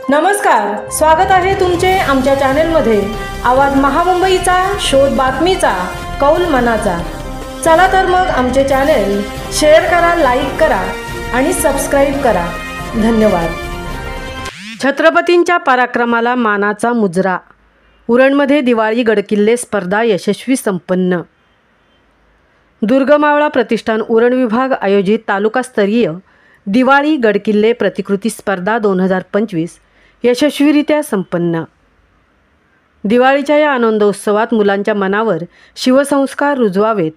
नमस्कार, स्वागत आहे तुमचे आमच्या चॅनेलमध्ये। आवाज महामुंबईचा, शोध बातमीचा, कौल मनाचा। चला तर मग आमचे चॅनेल शेअर करा, लाईक करा आणि सबस्क्राईब करा। धन्यवाद। छत्रपतींच्या पराक्रमाला मानाचा मुजरा। उरणमध्ये दिवाळी गडकिल्ले स्पर्धा यशस्वी संपन्न। दुर्गमावळा प्रतिष्ठान उरण विभाग आयोजित तालुकास्तरीय दिवाळी गडकिल्ले प्रतिकृती स्पर्धा 2025 यशस्वीरित्या संपन्न। दिवाळीच्या या आनंदोत्सवात मुलांच्या मनावर शिवसंस्कार रुजवावेत,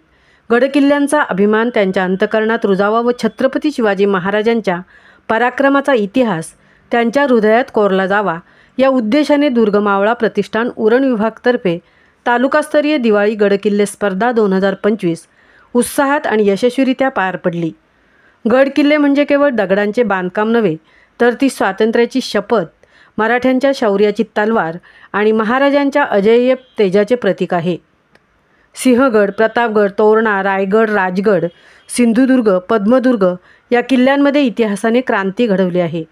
गडकिल्ल्यांचा अभिमान त्यांच्या अंतःकरणात रुजावा व छत्रपती शिवाजी महाराजांच्या पराक्रमाचा इतिहास त्यांच्या हृदयात कोरला जावा, या उद्देशाने दुर्गमावळा प्रतिष्ठान उरण विभागतर्फे तालुकास्तरीय दिवाळी गडकिल्ले स्पर्धा 2025 उत्साहात आणि यशस्वीरित्या पार पडली। गडकिल्ले म्हणजे केवळ दगडांचे बांधकाम नव्हे, तर ती स्वातंत्र्याची शपथ, मराठ्यांच्या शौर्याची तलवार आणि महाराजांच्या अजेय तेजाचे प्रतीक आहे। सिंहगड, प्रतापगड, तोरणा, रायगड, राजगड, सिंधुदुर्ग, पद्मदुर्ग या किल्ल्यांमध्ये इतिहासाने क्रांती घडवली आहे।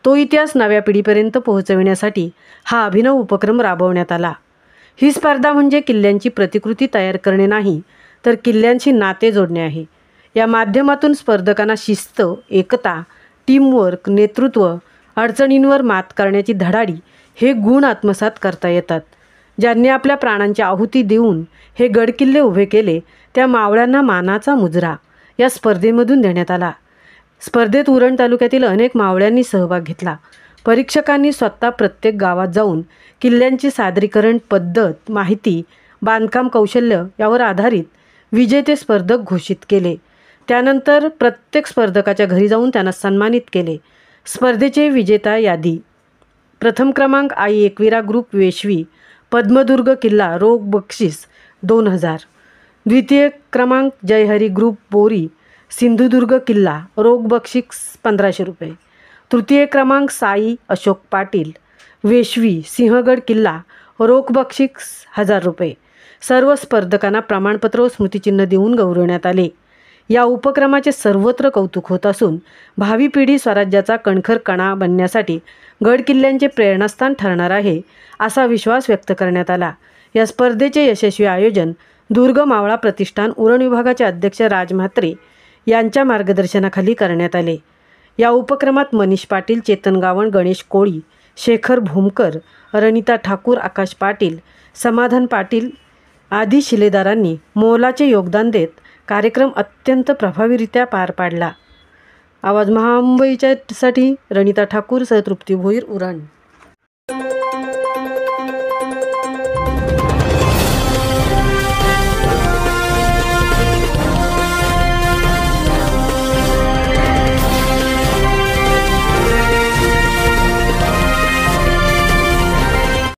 तो इतिहास नव्या पिढीपर्यंत पोहोचविण्यासाठी हा अभिनव उपक्रम राबवण्यात आला। ही स्पर्धा म्हणजे किल्ल्यांची प्रतिकृती तयार करणे नाही, तर किल्ल्यांशी नाते जोडणे आहे। या माध्यमातून स्पर्धकांना शिस्त, एकता, टीमवर्क, नेतृत्व, अडचणींवर मात करण्याची धडाडी हे गुण आत्मसात करता येतात। ज्यांनी आपल्या प्राणांची आहुती देऊन हे गडकिल्ले उभे केले, त्या मावळ्यांना मानाचा मुजरा या स्पर्धेमधून देण्यात आला। स्पर्धेत उरण तालुक्यातील अनेक मावळ्यांनी सहभाग घेतला। परीक्षकांनी स्वतः प्रत्येक गावात जाऊन किल्ल्यांची सादरीकरण पद्धत, माहिती, बांधकाम कौशल्य यावर आधारित विजेते स्पर्धक घोषित केले। त्यानंतर प्रत्येक स्पर्धकाच्या घरी जाऊन त्यांना सन्मानित केले। स्पर्धेचे विजेता यादी: प्रथम क्रमांक आई एकविरा ग्रुप वेशवी, पद्मदुर्ग किल्ला, रोख बक्षीस 2000। द्वितीय क्रमांक जयहरी ग्रुप बोरी, सिंधुदुर्ग किल्ला, रोख बक्षीस 1500 रुपये। तृतीय क्रमांक साई अशोक पाटील, वेशवी, सिंहगड किल्ला, रोख बक्षीस 1000 रुपये। सर्व स्पर्धकांना प्रमाणपत्र व स्मृतिचिन्ह देऊन गौरवण्यात आले। या उपक्रमाचे सर्वत्र कौतुक होत असून भावी पिढी स्वराज्याचा कणखर कणा बनण्यासाठी गडकिल्ल्यांचे प्रेरणास्थान ठरणार आहे, असा विश्वास व्यक्त करण्यात आला। या स्पर्धेचे यशस्वी आयोजन दुर्गमावळा प्रतिष्ठान उरण विभागाचे अध्यक्ष राज म्हात्रे यांच्या मार्गदर्शनाखाली करण्यात आले। या उपक्रमात मनीष पाटील, चेतन गावण, गणेश कोळी, शेखर भूमकर, रणिता ठाकूर, आकाश पाटील, समाधान पाटील आदी शिलेदारांनी मोलाचे योगदान देत कार्यक्रम अत्यंत प्रभावीरित्या पार पाडला। आवाज महामुंबईच्यासाठी रणिता ठाकूर सह तृप्ती भोईर, उरण।